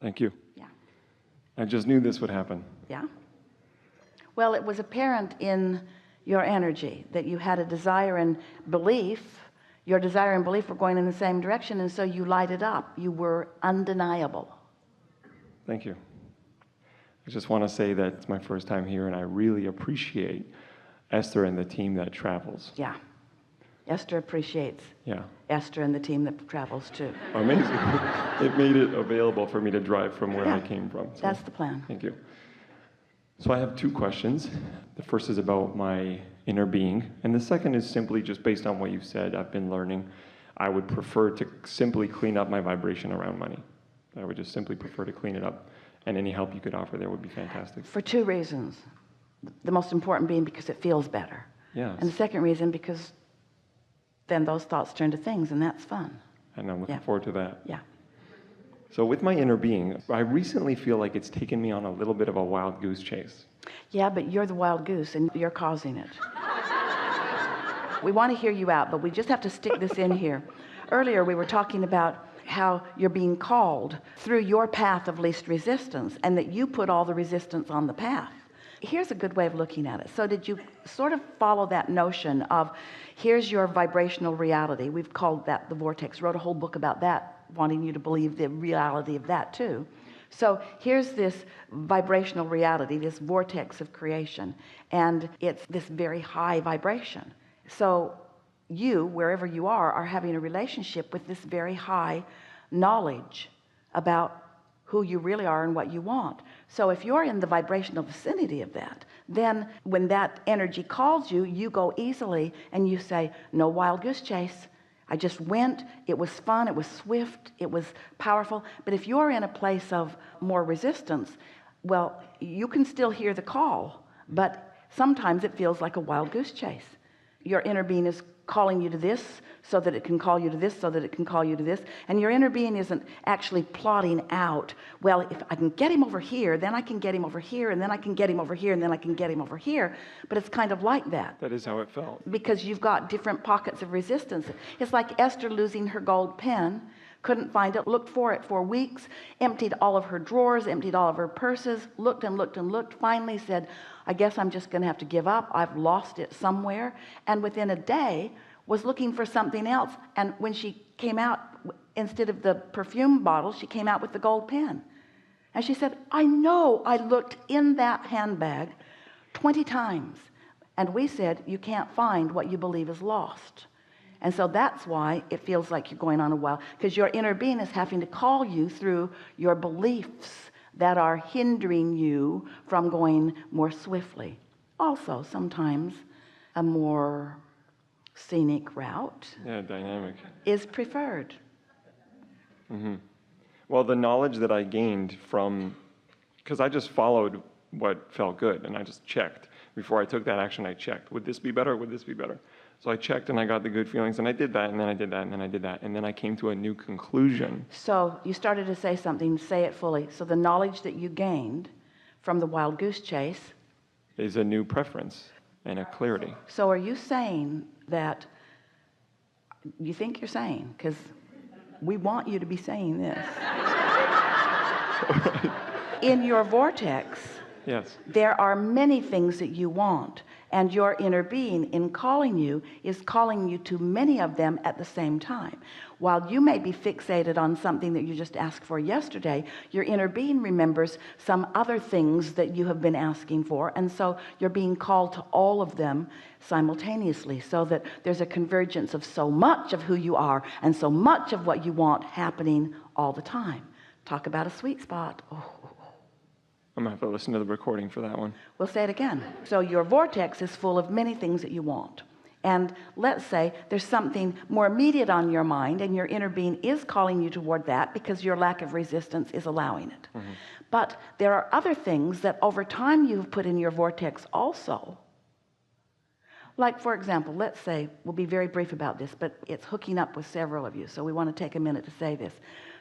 Thank you. Yeah. I just knew this would happen. Yeah. Well, it was apparent in your energy that you had a desire and belief. Your desire and belief were going in the same direction, and so you lighted up. You were undeniable. Thank you. I just want to say that it's my first time here, and I really appreciate Esther and the team that travels. Yeah. Esther appreciates Esther and the team that travels too. Amazing. It made it available for me to drive from where I came from. So that's the plan. Thank you. So I have two questions. The first is about my inner being, and the second is simply just based on what you said. I've been learning. I would prefer to simply clean up my vibration around money. I would just simply prefer to clean it up, and any help you could offer there would be fantastic. For two reasons. The most important being because it feels better. Yes. And the second reason because then those thoughts turn to things, and that's fun. And I'm looking forward to that. Yeah. So with my inner being, I recently feel like it's taken me on a little bit of a wild goose chase. Yeah, but you're the wild goose, and you're causing it. We want to hear you out, but we just have to stick this in here. Earlier, we were talking about how you're being called through your path of least resistance, and that you put all the resistance on the path. Here's a good way of looking at it. So did you sort of follow that notion of here's your vibrational reality? We've called that the vortex. Wrote a whole book about that, wanting you to believe the reality of that too. So here's this vibrational reality, this vortex of creation, and it's this very high vibration. So you, wherever you are having a relationship with this very high knowledge about who you really are and what you want. So if you're in the vibrational vicinity of that, then when that energy calls you, you go easily and you say, no wild goose chase. I just went, it was fun, it was swift, it was powerful. But if you're in a place of more resistance, well, you can still hear the call, but sometimes it feels like a wild goose chase. Your inner being is calling you to this so that it can call you to this, so that it can call you to this. And your inner being isn't actually plotting out, well, if I can get him over here, then I can get him over here, and then I can get him over here, and then I can get him over here. But it's kind of like that. That is how it felt. Because you've got different pockets of resistance. It's like Esther losing her gold pen, couldn't find it, looked for it for weeks, emptied all of her drawers, emptied all of her purses, looked and looked and looked, finally said, I guess I'm just going to have to give up. I've lost it somewhere. And within a day was looking for something else. And when she came out, instead of the perfume bottle, she came out with the gold pen. And she said, I know I looked in that handbag 20 times. And we said, you can't find what you believe is lost. And so that's why it feels like you're going on a while, because your inner being is having to call you through your beliefs that are hindering you from going more swiftly. Also, sometimes a more scenic route dynamic is preferred. Well, the knowledge that I gained from, because I just followed what felt good, and I just checked. Before I took that action, I checked. Would this be better? Would this be better? So I checked and I got the good feelings, and I did that, and then I did that, and then I did that, and then I came to a new conclusion. So you started to say something, say it fully. So the knowledge that you gained from the wild goose chase is a new preference and a clarity. So are you saying that, you think you're saying, because we want you to be saying this. In your vortex, yes, there are many things that you want, and your inner being in calling you is calling you to many of them at the same time. While you may be fixated on something that you just asked for yesterday, your inner being remembers some other things that you have been asking for, and so you're being called to all of them simultaneously, so that there's a convergence of so much of who you are and so much of what you want happening all the time. Talk about a sweet spot. I'm going to have to listen to the recording for that one. We'll say it again. So your vortex is full of many things that you want. And let's say there's something more immediate on your mind, and your inner being is calling you toward that because your lack of resistance is allowing it. But there are other things that over time you've put in your vortex also. Like, for example, let's say, we'll be very brief about this, but it's hooking up with several of you, so we want to take a minute to say this.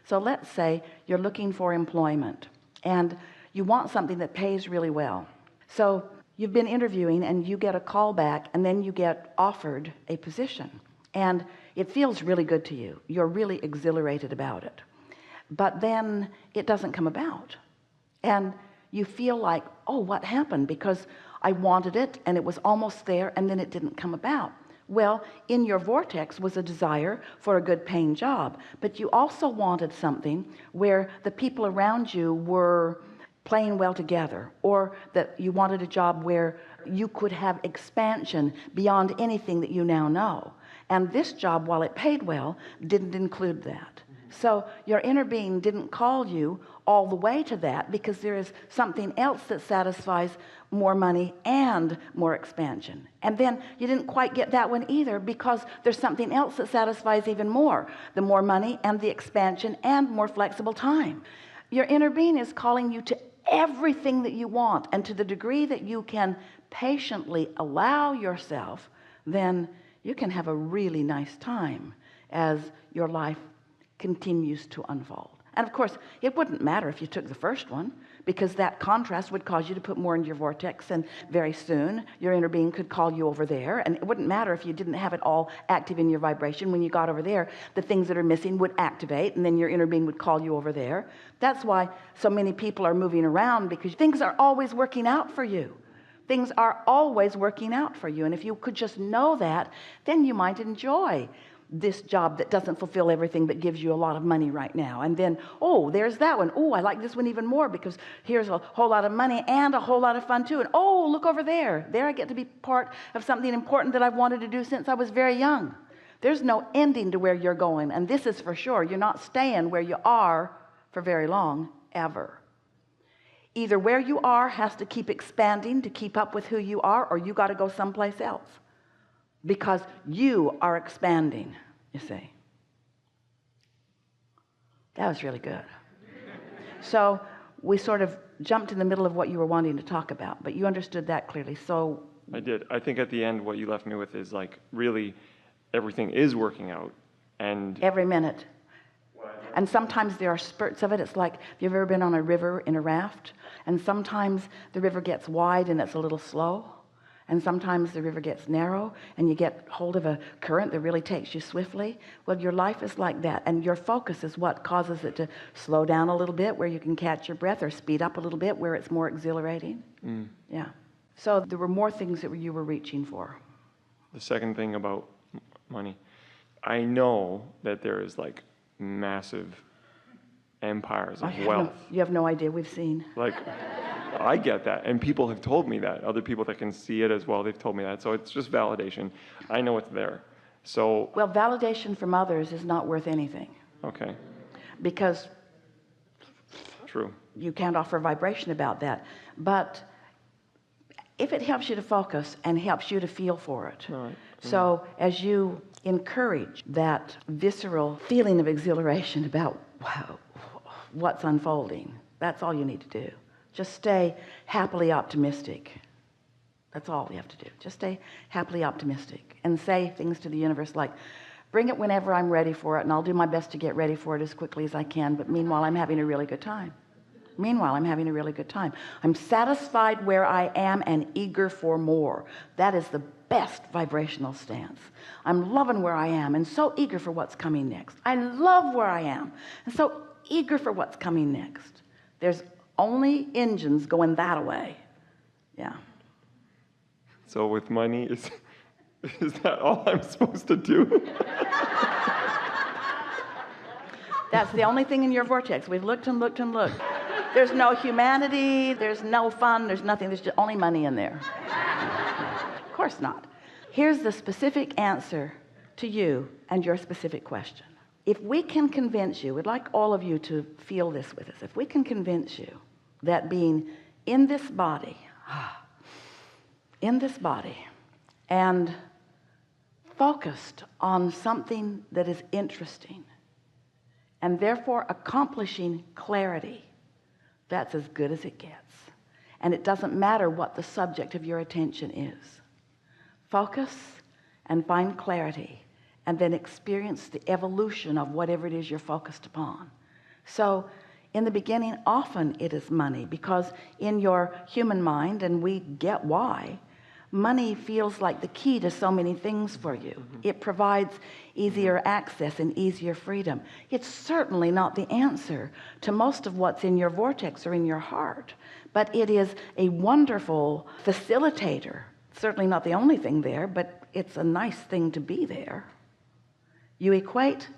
So let's say you're looking for employment, and you want something that pays really well. So you've been interviewing and you get a call back, and then you get offered a position, and it feels really good to you. You're really exhilarated about it. but then it doesn't come about. And you feel like, oh, what happened? Because I wanted it and it was almost there and then it didn't come about. Well, in your vortex was a desire for a good paying job, but you also wanted something where the people around you were playing well together, or that you wanted a job where you could have expansion beyond anything that you now know. And this job, while it paid well, didn't include that. So your inner being didn't call you all the way to that, because there is something else that satisfies more money and more expansion. And then you didn't quite get that one either, because there's something else that satisfies even more, the more money and the expansion and more flexible time. Your inner being is calling you to everything that you want, and to the degree that you can patiently allow yourself, then you can have a really nice time as your life continues to unfold. And of course, it wouldn't matter if you took the first one, because that contrast would cause you to put more into your vortex, and very soon your inner being could call you over there. And it wouldn't matter if you didn't have it all active in your vibration. When you got over there, the things that are missing would activate, and then your inner being would call you over there. That's why so many people are moving around, because things are always working out for you. Things are always working out for you. And if you could just know that, then you might enjoy this job that doesn't fulfill everything but gives you a lot of money right now. And then, oh, there's that one. Oh, I like this one even more, because here's a whole lot of money and a whole lot of fun too. And oh, look over there. There I get to be part of something important that I've wanted to do since I was very young. There's no ending to where you're going. And this is for sure. You're not staying where you are for very long, ever. Either where you are has to keep expanding to keep up with who you are, or you got to go someplace else, because you are expanding, you see. That was really good. So we sort of jumped in the middle of what you were wanting to talk about, but you understood that clearly. So I did. I think at the end what you left me with is like, really everything is working out, and every minute. And sometimes there are spurts of it. It's like, have you ever been on a river in a raft? And sometimes the river gets wide and it's a little slow. And sometimes the river gets narrow and you get hold of a current that really takes you swiftly. Well, your life is like that. And your focus is what causes it to slow down a little bit where you can catch your breath, or speed up a little bit where it's more exhilarating. Yeah. So there were more things that you were reaching for. The second thing about money, I know that there is like massive empires of wealth. You have no idea. We've seen. Like, I get that, and people have told me that. Other people that can see it as well, they've told me that. So it's just validation. I know it's there. So well, validation from others is not worth anything. Okay. Because True. You can't offer vibration about that. But if it helps you to focus and helps you to feel for it. Right. So as you encourage that visceral feeling of exhilaration about, wow, what's unfolding, that's all you need to do. Just stay happily optimistic. That's all you have to do. Just stay happily optimistic and say things to the universe like, bring it whenever I'm ready for it, and I'll do my best to get ready for it as quickly as I can, but meanwhile I'm having a really good time. Meanwhile, I'm having a really good time. I'm satisfied where I am and eager for more. That is the best vibrational stance. I'm loving where I am and so eager for what's coming next. I love where I am and so eager for what's coming next. There's only engines going that way. Yeah. So with money, is that all I'm supposed to do? That's the only thing in your vortex. We've looked and looked and looked. There's no humanity, there's no fun, there's nothing, there's just only money in there. Of course not. Here's the specific answer to you and your specific question. If we can convince you, we'd like all of you to feel this with us. If we can convince you that being in this body, and focused on something that is interesting, and therefore accomplishing clarity, that's as good as it gets. And it doesn't matter what the subject of your attention is. Focus and find clarity, and then experience the evolution of whatever it is you're focused upon. So in the beginning, often it is money, because in your human mind, and we get why, Money feels like the key to so many things for you. It provides easier access and easier freedom. It's certainly not the answer to most of what's in your vortex or in your heart, but it is a wonderful facilitator. Certainly not the only thing there, but it's a nice thing to be there. You equate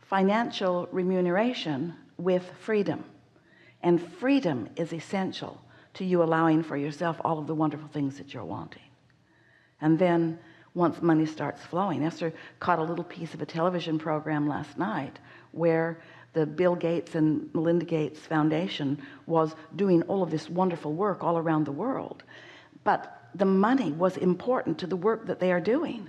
financial remuneration with freedom, and freedom is essential to you allowing for yourself all of the wonderful things that you're wanting. And then once money starts flowing, Esther caught a little piece of a television program last night where the Bill Gates and Melinda Gates Foundation was doing all of this wonderful work all around the world, but the money was important to the work that they are doing.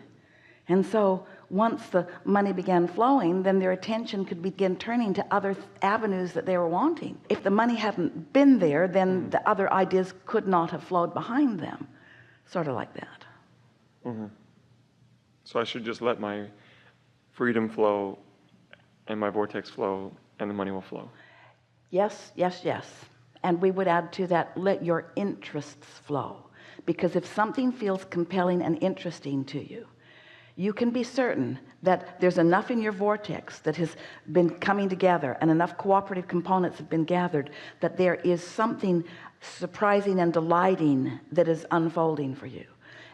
And so once the money began flowing, then their attention could begin turning to other avenues that they were wanting. If the money hadn't been there, then the other ideas could not have flowed behind them. Sort of like that. So I should just let my freedom flow and my vortex flow, and the money will flow. Yes, yes, yes. And we would add to that, let your interests flow. Because if something feels compelling and interesting to you, you can be certain that there's enough in your vortex that has been coming together and enough cooperative components have been gathered that there is something surprising and delighting that is unfolding for you.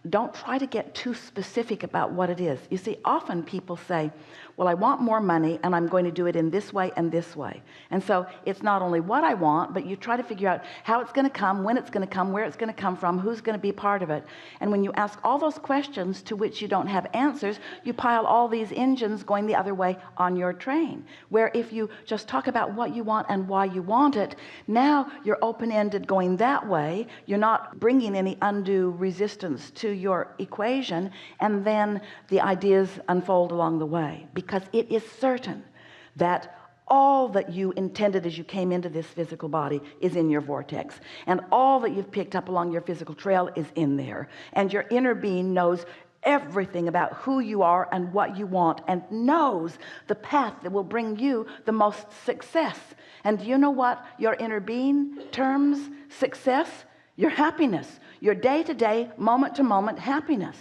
Don't try to get too specific about what it is. You see, often people say, well, I want more money and I'm going to do it in this way and this way. And so it's not only what I want, but you try to figure out how it's going to come, when it's going to come, where it's going to come from, who's going to be part of it. And when you ask all those questions to which you don't have answers, you pile all these engines going the other way on your train. Where if you just talk about what you want and why you want it, now you're open-ended going that way. You're not bringing any undue resistance to your equation, and then the ideas unfold along the way, because it is certain that all that you intended as you came into this physical body is in your vortex, and all that you've picked up along your physical trail is in there, and your inner being knows everything about who you are and what you want, and knows the path that will bring you the most success. And do you know what your inner being terms success? Your happiness, your day-to-day, moment-to-moment happiness.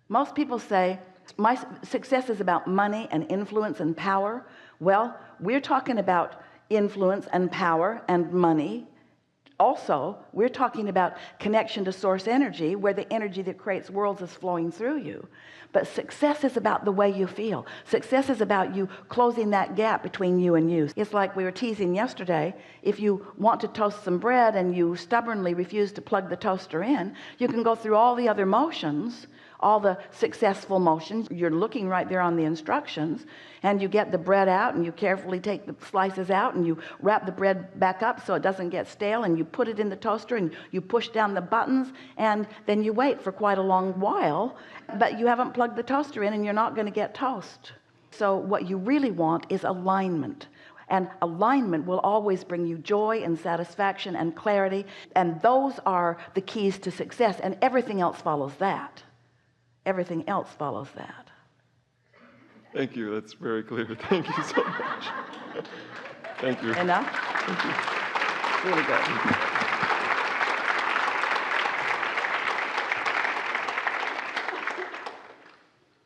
Most people say, my success is about money and influence and power. Well, we're talking about influence and power and money. Also, we're talking about connection to source energy, where the energy that creates worlds is flowing through you. But success is about the way you feel. Success is about you closing that gap between you and you. It's like we were teasing yesterday. If you want to toast some bread and you stubbornly refuse to plug the toaster in, you can go through all the other motions, all the successful motions. You're looking right there on the instructions, and you get the bread out and you carefully take the slices out and you wrap the bread back up so it doesn't get stale, and you put it in the toaster and you push down the buttons, and then you wait for quite a long while, but you haven't plugged the toaster in and you're not going to get toast. So what you really want is alignment. And alignment will always bring you joy and satisfaction and clarity, and those are the keys to success, and everything else follows that. Everything else follows that. Thank you. That's very clear. Thank you so much. Thank you. Enough? Thank you. Really good.